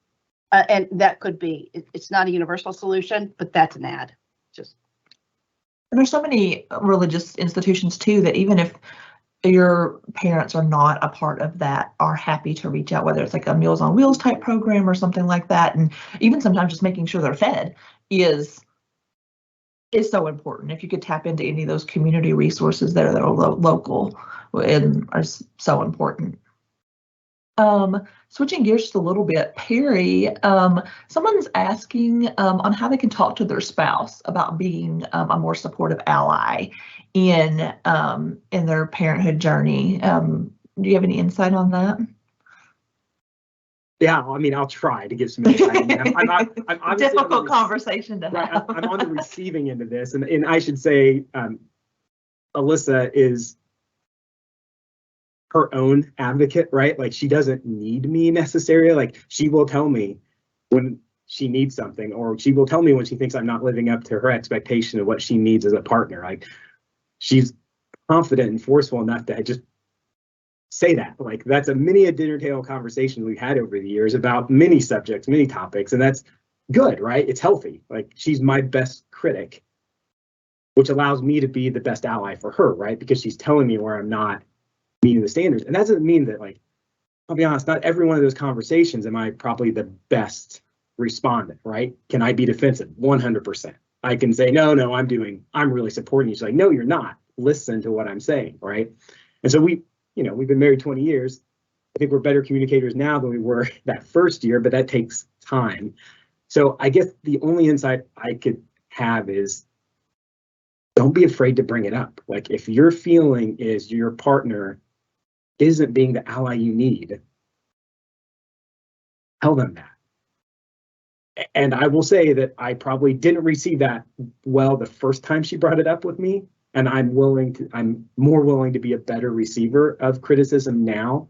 And that could be, it's not a universal solution, but that's an ad. And there's so many religious institutions too, that even if your parents are not a part of that, are happy to reach out, whether it's like a Meals on Wheels type program or something like that. And even sometimes just making sure they're fed is so important. If you could tap into any of those community resources that are local and are so important. Switching gears just a little bit, Perry, someone's asking on how they can talk to their spouse about being a more supportive ally in their parenthood journey. Do you have any insight on that? Yeah, I mean, I'll try to give some insight. I'm difficult conversation to have. I'm on the receiving end of this, and I should say, Alyssa is her own advocate, right? Like, she doesn't need me necessarily. Like, she will tell me when she needs something, or she will tell me when she thinks I'm not living up to her expectation of what she needs as a partner. Like, she's confident and forceful enough to just say that. Like, that's a dinner table conversation we've had over the years about many subjects, many topics, and that's good, right? It's healthy. Like, she's my best critic, which allows me to be the best ally for her, right? Because she's telling me where I'm not meeting the standards. And that doesn't mean that, like, I'll be honest, not every one of those conversations am I probably the best respondent, right? Can I be defensive? 100%. I can say, no, I'm really supporting you. She's like, no, you're not. Listen to what I'm saying, right? And so we've been married 20 years. I think we're better communicators now than we were that first year, but that takes time. So I guess the only insight I could have is, don't be afraid to bring it up. Like, if your feeling is your partner isn't being the ally you need, tell them that. And I will say that I probably didn't receive that well the first time she brought it up with me. And I'm more willing to be a better receiver of criticism now,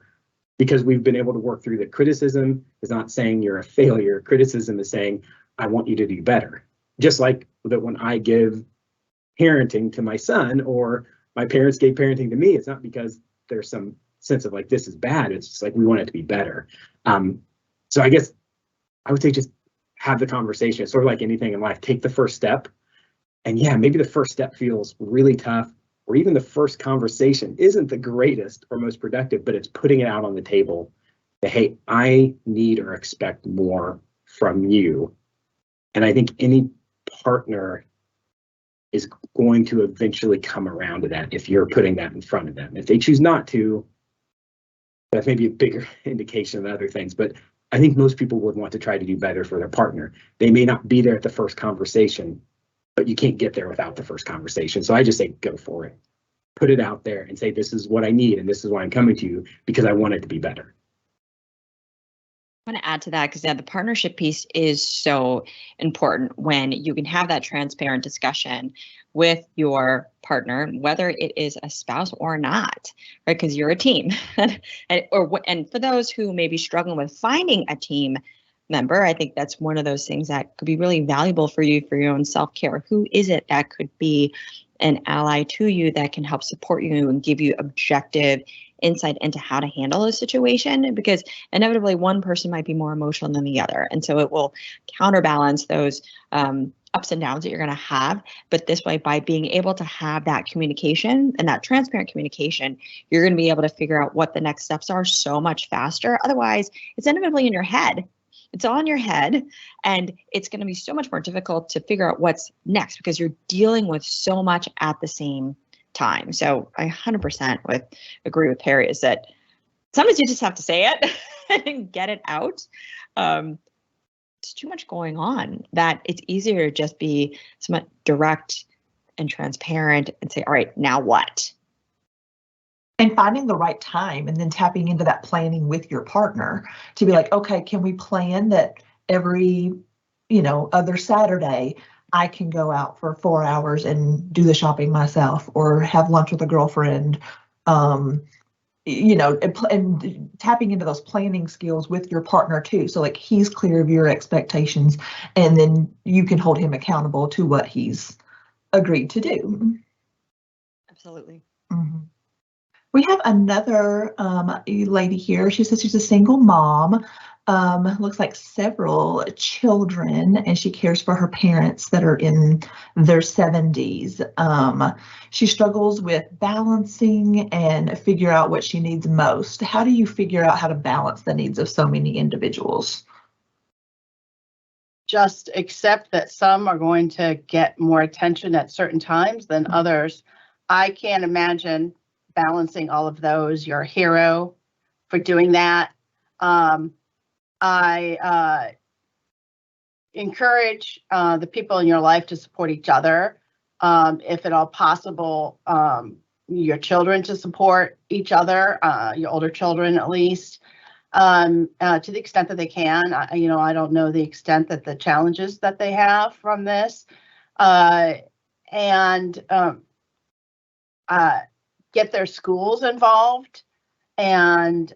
because we've been able to work through that. Criticism is not saying you're a failure. Criticism is saying, I want you to do better. Just like that when I give parenting to my son, or my parents gave parenting to me, it's not because there's some sense of like, this is bad. It's just like, we want it to be better. So I guess I would say just have the conversation. It's sort of like anything in life, take the first step. And yeah, maybe the first step feels really tough, or even the first conversation isn't the greatest or most productive, but it's putting it out on the table that, hey, I need or expect more from you. And I think any partner is going to eventually come around to that if you're putting that in front of them. If they choose not to, that's maybe a bigger indication of other things, but I think most people would want to try to do better for their partner. They may not be there at the first conversation, but you can't get there without the first conversation. So I just say, go for it. Put it out there and say, this is what I need, and this is why I'm coming to you, because I want it to be better. I want to add to that because the partnership piece is so important when you can have that transparent discussion with your partner, whether it is a spouse or not, right? Because you're a team. and for those who may be struggling with finding a team member, I think that's one of those things that could be really valuable for you for your own self-care. Who is it that could be an ally to you that can help support you and give you objective insight into how to handle a situation? Because inevitably one person might be more emotional than the other. And so it will counterbalance those ups and downs that you're going to have. But this way, by being able to have that communication and that transparent communication, you're going to be able to figure out what the next steps are so much faster. Otherwise, it's inevitably in your head. It's all in your head, and it's going to be so much more difficult to figure out what's next because you're dealing with so much at the same time. So I 100% agree with Perry is that sometimes you just have to say it and get it out. It's too much going on that it's easier to just be somewhat direct and transparent and say, all right, now what? And finding the right time and then tapping into that planning with your partner to be like, okay, can we plan that every, other Saturday I can go out for 4 hours and do the shopping myself or have lunch with a girlfriend, and tapping into those planning skills with your partner too. So like he's clear of your expectations and then you can hold him accountable to what he's agreed to do. Absolutely. Mm-hmm. We have another lady here. She says she's a single mom, looks like several children, and she cares for her parents that are in their 70s. She struggles with balancing and figure out what she needs most. How do you figure out how to balance the needs of so many individuals? Just accept that some are going to get more attention at certain times than others. I can't imagine balancing all of those. You're a hero for doing that. I encourage the people in your life to support each other. If at all possible, your children to support each other, your older children at least, to the extent that they can. I don't know the extent that the challenges that they have from this, and get their schools involved, and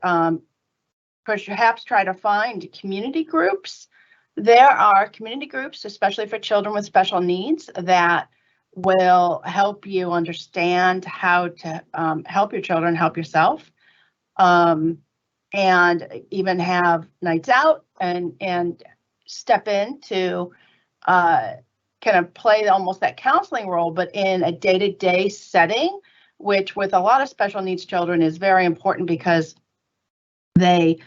perhaps try to find community groups. There are community groups, especially for children with special needs, that will help you understand how to help your children, help yourself, and even have nights out and step in to kind of play almost that counseling role, but in a day-to-day setting, which with a lot of special needs children is very important because they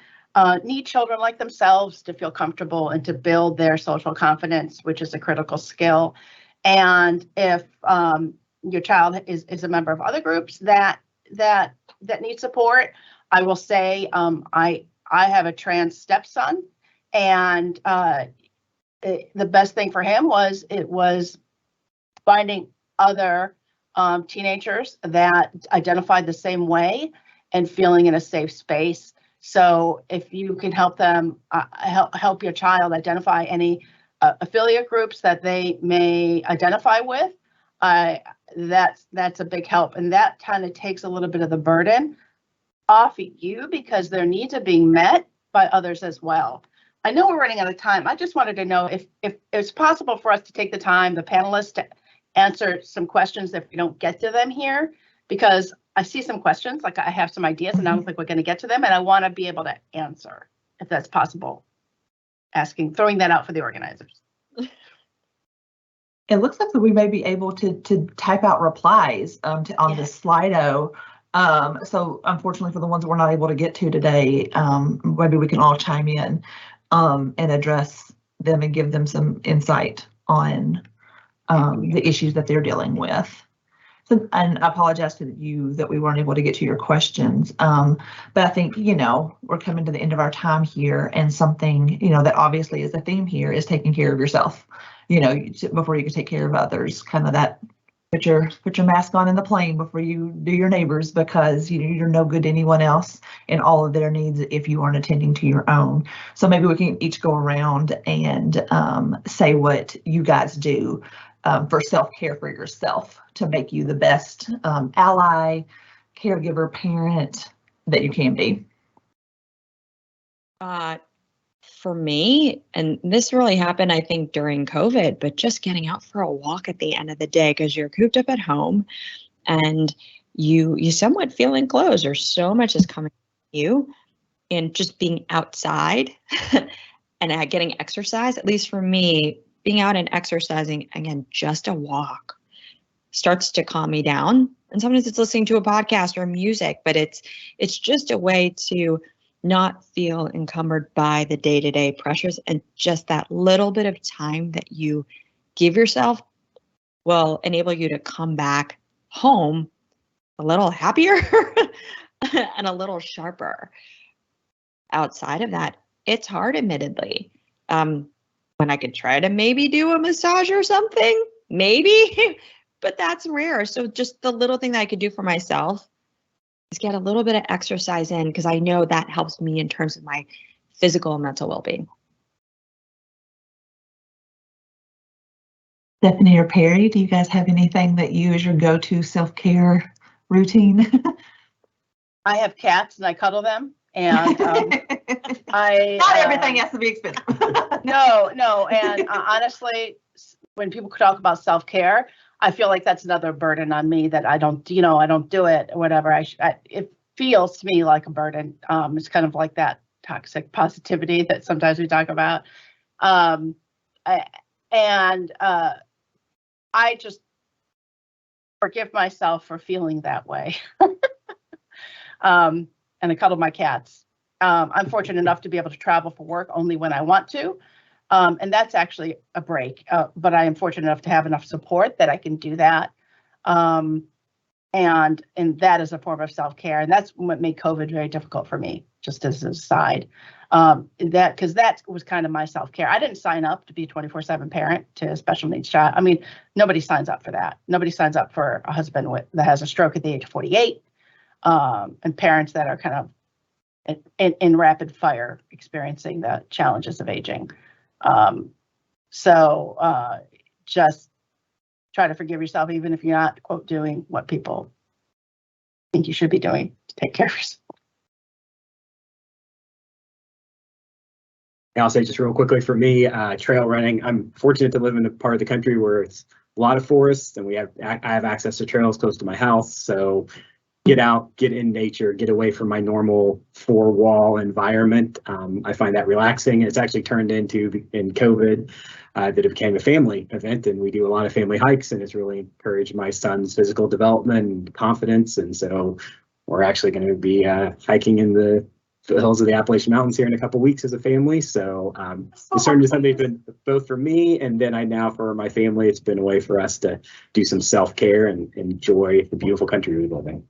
need children like themselves to feel comfortable and to build their social confidence, which is a critical skill. And if your child is a member of other groups that need support, I will say I have a trans stepson, and the best thing for him was finding other teenagers that identified the same way and feeling in a safe space. So if you can help them, help your child identify any affiliate groups that they may identify with, that's a big help. And that kind of takes a little bit of the burden off of you because their needs are being met by others as well. I know we're running out of time. I just wanted to know if it's possible for us to take the time, the panelists, to answer some questions if we don't get to them here, because I see some questions, like I have some ideas and I don't think we're going to get to them, and I want to be able to answer if that's possible. Throwing that out for the organizers. It looks like we may be able to type out replies on the Slido. So unfortunately for the ones that we're not able to get to today, maybe we can all chime in and address them and give them some insight on the issues that they're dealing with. So, and I apologize to you that we weren't able to get to your questions. But I think, we're coming to the end of our time here, and something, that obviously is a theme here is taking care of yourself, before you can take care of others, kind of that put your mask on in the plane before you do your neighbors, because you're no good to anyone else in all of their needs if you aren't attending to your own. So maybe we can each go around and say what you guys do for self-care for yourself to make you the best ally, caregiver, parent that you can be. For me, and this really happened, I think, during COVID, but just getting out for a walk at the end of the day, because you're cooped up at home and you somewhat feel enclosed, or so much is coming to you, and just being outside and getting exercise, at least for me, being out and exercising, again, just a walk starts to calm me down. And sometimes it's listening to a podcast or music, but it's just a way to not feel encumbered by the day-to-day pressures, and just that little bit of time that you give yourself will enable you to come back home a little happier and a little sharper. Outside of that, it's hard, admittedly. When I could try to maybe do a massage or something, maybe, but that's rare. So just the little thing that I could do for myself is get a little bit of exercise in, because I know that helps me in terms of my physical and mental well-being. Stephanie or Perry, do you guys have anything that you as your go-to self-care routine? I have cats and I cuddle them. And not everything has to be expensive. No. And honestly, when people talk about self-care, I feel like that's another burden on me that I don't do it or whatever. It feels to me like a burden. It's kind of like that toxic positivity that sometimes we talk about. I just forgive myself for feeling that way. And I cuddle my cats. I'm fortunate enough to be able to travel for work only when I want to. And that's actually a break, but I am fortunate enough to have enough support that I can do that. And that is a form of self-care. And that's what made COVID very difficult for me, just as an aside. Because that was kind of my self-care. I didn't sign up to be a 24/7 parent to a special needs child. I mean, nobody signs up for that. Nobody signs up for a husband that has a stroke at the age of 48, and parents that are kind of in rapid fire experiencing the challenges of aging. Just try to forgive yourself, even if you're not, quote, doing what people think you should be doing to take care of yourself. I'll say just real quickly, for me, trail running, I'm fortunate to live in a part of the country where it's a lot of forests, and I have access to trails close to my house. So get out, get in nature, get away from my normal four-wall environment. I find that relaxing. It's actually turned into, in COVID, that it became a family event, and we do a lot of family hikes, and it's really encouraged my son's physical development and confidence. And so we're actually going to be hiking in the hills of the Appalachian Mountains here in a couple weeks as a family. So it's turned into something been both for me, and then now for my family. It's been a way for us to do some self-care and enjoy the beautiful country we live in.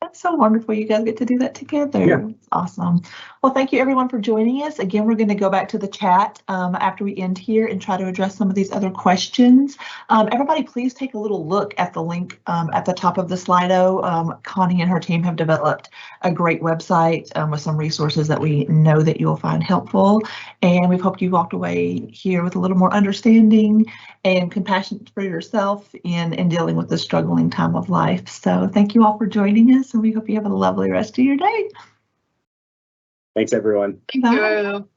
That's so wonderful. You guys get to do that together. Yeah. It's awesome. Well, thank you everyone for joining us. Again, we're going to go back to the chat after we end here and try to address some of these other questions. Everybody, please take a little look at the link at the top of the Slido. Connie and her team have developed a great website with some resources that we know that you'll find helpful. And we hope you walked away here with a little more understanding and compassion for yourself in dealing with the struggling time of life. So thank you all for joining us, and we hope you have a lovely rest of your day. Thanks, everyone. Thank you.